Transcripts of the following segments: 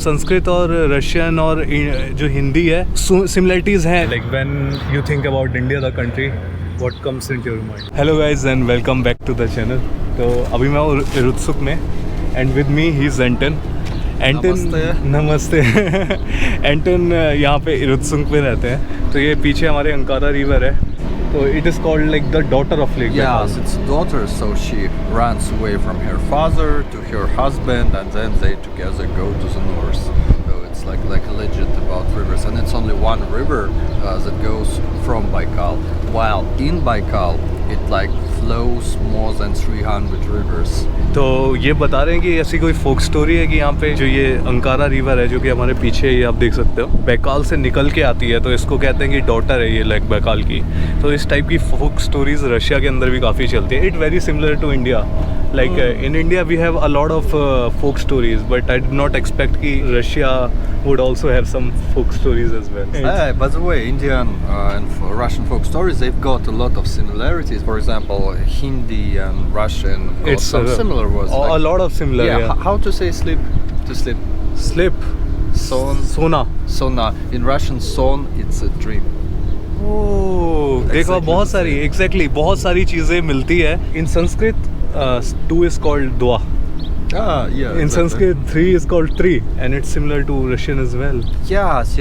संस्कृत और रशियन और जो हिंदी है सिमिलरिटीज हैं. Like when you think about India the country, what comes into your mind? Hello guys and welcome back to the channel. तो अभी मैं हूँ रुत्सुक में and with me he is Anton. नमस्ते. एंटन यहाँ पे रुत्सुक में रहते हैं. तो ये पीछे हमारे अंकारा रिवर है. So it is called like the daughter of Lake Baikal. Yes, it's daughter, so she runs away from her father to her husband and then they together go to the north. So it's like a legend about rivers, and it's only one river that goes from Baikal, while in Baikal it like flows more than 300 rivers. तो ये बता रहे हैं कि ऐसी कोई फोक story है कि यहाँ पे जो ये अंकारा रिवर है जो कि हमारे पीछे ये आप देख सकते हो बैकाल से निकल के आती है, तो इसको कहते हैं कि डॉटर है ये लेक बैकाल की. तो इस टाइप की फोक स्टोरीज रशिया के अंदर भी काफ़ी चलती है. It very similar to India. Like in India we have a lot of folk stories, but I did not expect कि Russia would also have some folk stories as well. By the way, Indian and Russian folk stories, they've got a lot of similarities. For example, Hindi and Russian got some similar words. A lot of similar. Yeah. How to say sleep? To sleep. Sleep. Sona. Sona. In Russian, son, it's a dream. देखो बहुत सारी exactly बहुत सारी चीज़ें मिलती है. In Sanskrit 2 is called dua. Yeah. In Sanskrit 3 is called tri, and it's similar to Russian as well. Yes.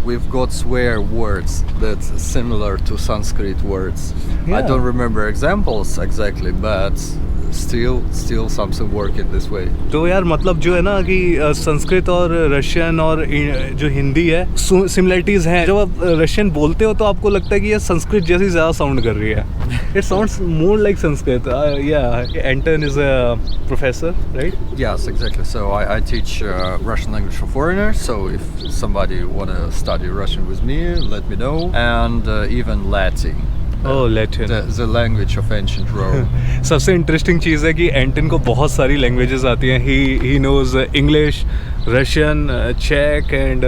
We've got swear words that's similar to Sanskrit words. Yeah. I don't remember examples exactly, but still something working this way. तो यार मतलब जो है ना कि संस्कृत और Russian और जो हिंदी है सिमिलरिटीज हैं. जब आप रशियन बोलते हो तो आपको लगता है कि ये संस्कृत जैसी ज़्यादा साउंड कर रही है. It sounds more like Sanskrit. Yeah, Anton is a professor, right? Yes, exactly. So I teach Russian language for foreigners. So if somebody wanna study Russian with me, let me know. And even Latin. Latin. The language of ancient Rome. सबसे interesting चीज़ है कि Anton को बहुत सारी languages आती हैं. He knows English, Russian, चेक and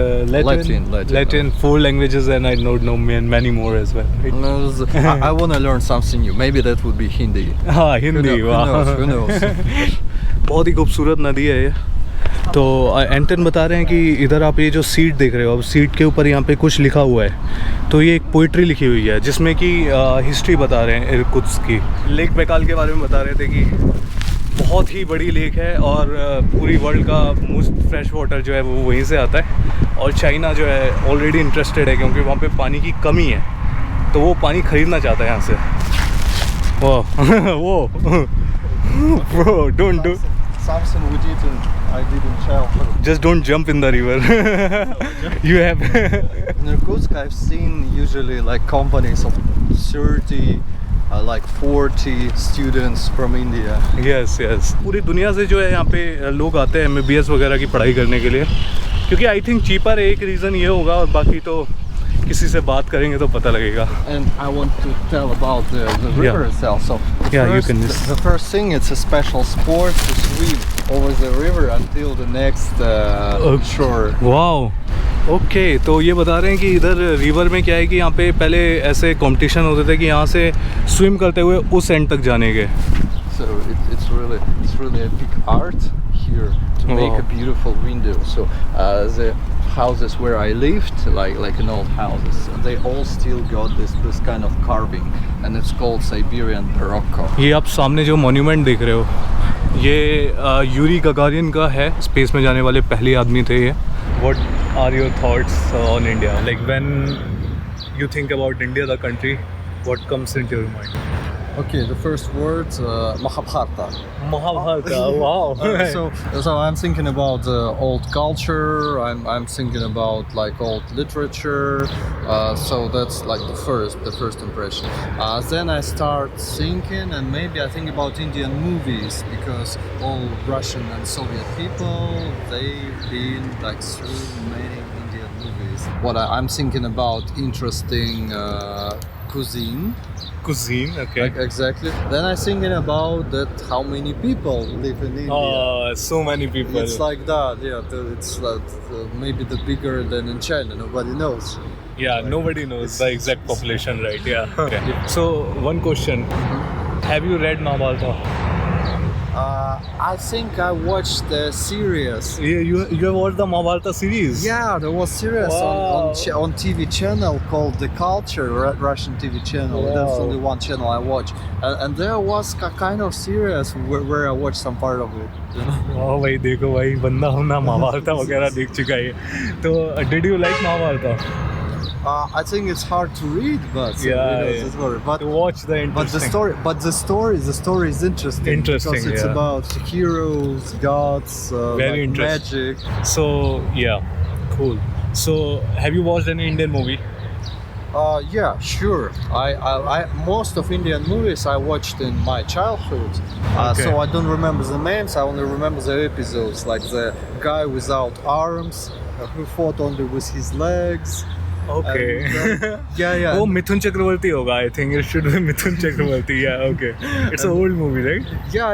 Latin. 4 languages, and I don't know many more as well. Right? I want to learn something new. Maybe that would be Hindi. हाँ, हिंदी. Who knows? बहुत ही खूबसूरत नदी है ये. तो एंटन बता रहे हैं कि इधर आप ये जो सीट देख रहे हो, अब सीट के ऊपर यहाँ पे कुछ लिखा हुआ है. तो ये एक पोइट्री लिखी हुई है जिसमें कि हिस्ट्री बता रहे हैं इरकुत्स्क की. लेक बैकाल के बारे में बता रहे थे कि बहुत ही बड़ी लेक है और पूरी वर्ल्ड का मोस्ट फ्रेश वाटर जो है वो वहीं से आता है. और चाइना जो है ऑलरेडी इंटरेस्टेड है क्योंकि वहाँ पे पानी की कमी है, तो वो पानी ख़रीदना चाहता है यहाँ से. वो bro don't do something I didn't tell. Just don't jump in the river. You have in Irkutsk I've seen usually like companies of 30 like 40 students from India. Yes. पूरी दुनिया से जो है यहाँ पे लोग आते हैं MBBS वगैरह की पढ़ाई करने के लिए, क्योंकि आई थिंक चीपर एक रीज़न ये होगा और बाकी तो किसी से बात करेंगे तो पता लगेगा. And I want to tell about the river itself. So the first thing, it's a special sport to swim over the river until the next shore. Wow. Okay. तो ये बता रहे हैं कि इधर रिवर में क्या है कि यहाँ पे पहले ऐसे कंपटीशन होते थे कि यहाँ से स्विम करते हुए उस एंड तक जाने के. So it's really a big art here to make a beautiful window. So the houses where I lived, like in old houses, they all still got this kind of carving, and it's called Siberian Barocco. ये आप सामने जो monument देख रहे हो ये Yuri Gagarin का है. स्पेस में जाने वाले पहले आदमी थे ये. What are your thoughts on India? Like when you think about India the country, what comes into your mind? Okay, the first word, Mahabharata. Wow. So I'm thinking about old culture. I'm thinking about like old literature. So that's like the first impression. Then I start thinking, and maybe I think about Indian movies, because all Russian and Soviet people, they've been like through many Indian movies. What I'm thinking about interesting cuisine. Okay. Exactly. Then I'm thinking about that how many people live in India. So many people. It's like that, yeah. It's like maybe the bigger than in China. Nobody knows. Yeah, like, nobody knows the exact population, right? Yeah. Okay. So one question: have you read Mahabharata? I think I watched the series. You have watched the Mahabharata series? Yeah, there was series Wow. on TV channel called The Culture, Russian TV channel. Wow. That's only one channel I watch, and there was a kind of series where I watched some part of it. You know? वाह भाई देखो भाई बंदा अपना महाभारता वगैरह देख चुका है तो did you like Mahabharata I think it's hard to read, but it's good. But to watch the interesting the story is interesting. Because it's about heroes, gods, very like interesting magic. so yeah cool so have you watched any Indian movie Yeah, sure. I most of Indian movies I watched in my childhood, Okay. so I don't remember the names. I only remember the episodes, like the guy without arms who fought only with his legs. okay Yeah. वो मिथुन चक्रवर्ती होगा I think it should be Mithun Chakraborty yeah okay it's an old movie right Yeah,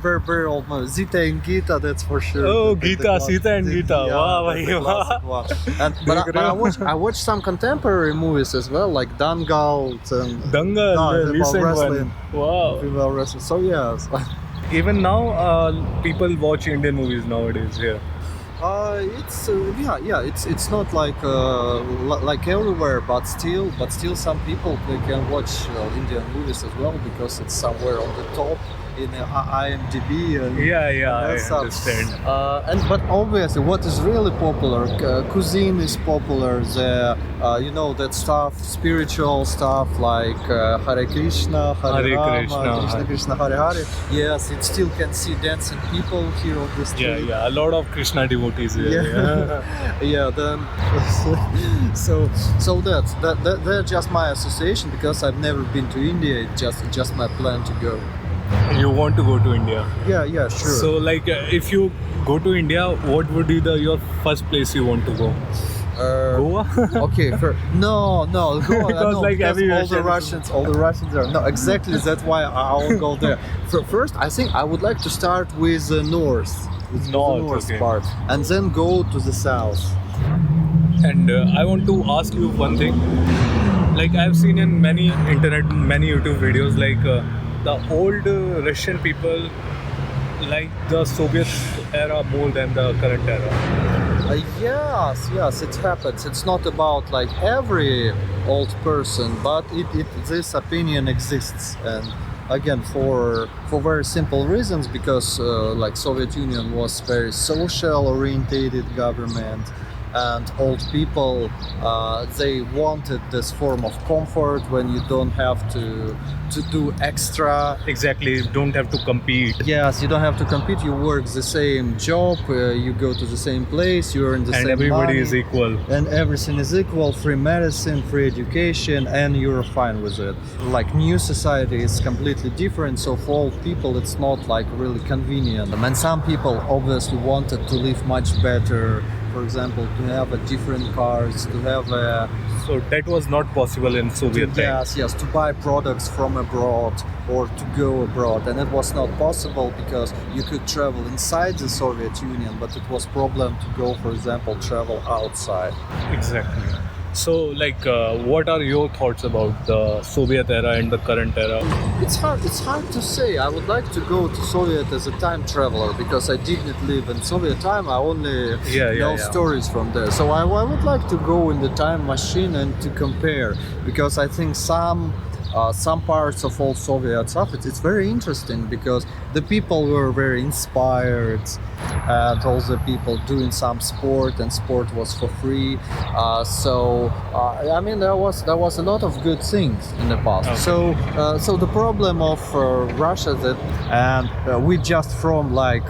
very old movie. Zita and Gita, that's for sure. Oh, The Gita, classic Sita and thing. Gita. Yeah, Wow, that's the wow. classic one. But I watched some contemporary movies as well, like Dangal and Dangal No, the it's about recent wrestling. one wow female wrestling. So yes. even now people watch Indian movies nowadays yeah It's not like everywhere, but still some people they can watch Indian movies as well because it's somewhere on the top in IMDb and yeah I and stuff. understand But obviously, what is really popular, cuisine is popular. That stuff, spiritual stuff like Hare Krishna, Hare Rama, Krishna, Hare Hare. Yes, it still can see dancing people here on the street. yeah a lot of Krishna devotees here Yeah. Then so that's just my association because I've never been to India. It's just my plan to go. you want to go to India Yeah, sure. so like if you go to India what would be your first place you want to go Goa Okay, no, Goa, Because, no, like, because every all the Russians are no, exactly. That's why I will go there. First, I think I would like to start with the north, with the north okay. part, and then go to the south. and I want to ask you one thing like I've seen in many YouTube videos like the old Russian people like the Soviet era more than the current era Yes, it happens. It's not about like every old person, but this opinion exists, and again for very simple reasons because like Soviet Union was very social orientated government, and old people they wanted this form of comfort when you don't have to do extra. exactly don't have to compete Yes, you don't have to compete. You work the same job, you go to the same place, you earn the and same everybody money, is equal and everything is equal. Free medicine, free education, and you're fine with it. Like new society is completely different. So for old people, it's not like really convenient. And some people obviously wanted to live much better. For example, to have a different cars, to have a so that was not possible in Soviet time yes, to buy products from abroad or to go abroad, and it was not possible because you could travel inside the Soviet Union, but it was problem to go, for example, travel outside. exactly so like what are your thoughts about the Soviet era and the current era It's hard to say. I would like to go to Soviet as a time traveler because I didn't live in Soviet time. I only know stories from there. So I would like to go in the time machine and to compare because I think some parts of old Soviet stuff it's very interesting because the people were very inspired and all the people doing some sport, and sport was for free. I mean there was a lot of good things in the past. Okay. So the problem of Russia and we just from like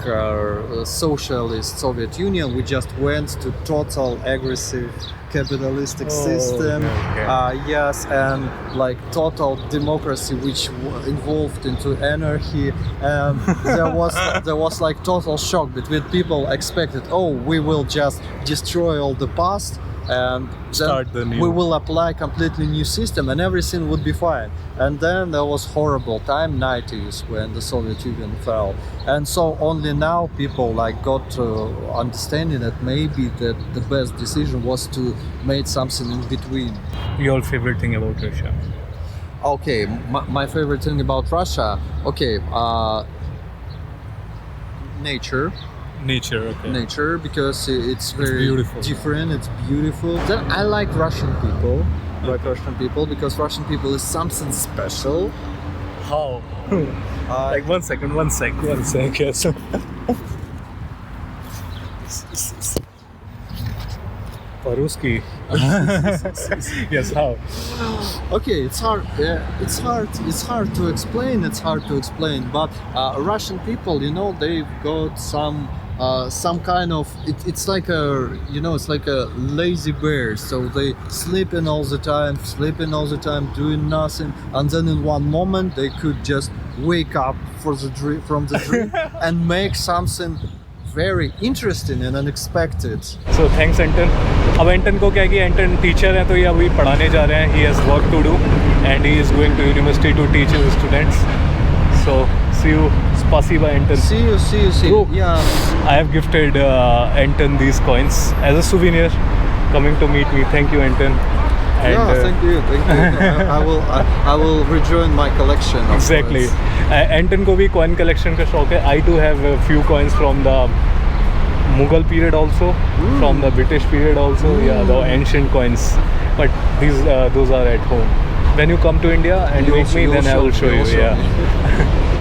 socialist Soviet Union, we just went to total aggressive capitalistic system. Okay. Yes, and like total democracy which involved into anarchy, and there was like total shock between people expected, oh, we will just destroy all the past and Start the new. we will apply completely new system and everything would be fine. And then there was horrible time, 90s, when the Soviet Union fell, and so only now people like got to understanding that maybe that the best decision was to make something in between. Your favorite thing about Russia? Okay, my favorite thing about Russia, okay, nature. Nature, okay. Nature, because it's very beautiful. different. It's beautiful. Then I like Russian people. Because Russian people is something special. How? Like 1 second, 1 sec, 1 sec, yes. По-русски. Yes, how? Okay, it's hard. It's hard. It's hard to explain. But Russian people, they've got some kind of. It's like it's like a lazy bear. So they sleeping all the time, doing nothing, and then in one moment they could just wake up from the dream and make something very interesting and unexpected. So thanks Anton. अब एंटन को क्या है कि एंटन teacher है तो ये अभी पढ़ाने जा रहे हैं. He has work to do and he is going to university to teach his students. So see you. Spasiba Anton. See you. Bro, Yeah. I have gifted Anton these coins as a souvenir coming to meet me. Thank you Anton. And, Yeah, thank you. I will rejoin my collection. Of Exactly. coins. एंटन को भी coin collection का शौक है. I too have a few coins from the Mughal period also, from the British period also. Yeah, the ancient coins. But those are at home. When you come to India and meet me, then I will show you. Yeah.